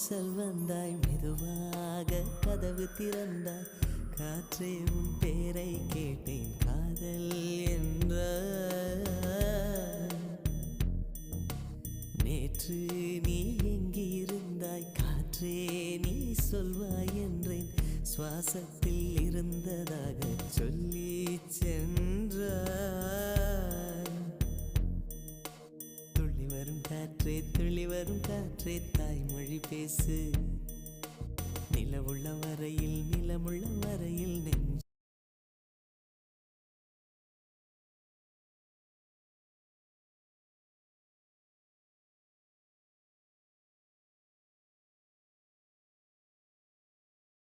வாசல் வந்தாய், மெதுவாக கதவு திறந்தாய். காற்றே உன் பேரை கேட்டேன், காதல் என்ற. நேற்று நீ எங்கிருந்தாய், காற்றே நீ சொல்வாய் என்றேன். சுவாசத்தில் இருந்ததாக சொல்லி சென்றாய். துள்ளி வரும் காற்றே, துள்ளி வரும் காற்றே, தாய்மொழி பேசு. நிலவுள்ள வரையில், நிலமுள்ள வரையில்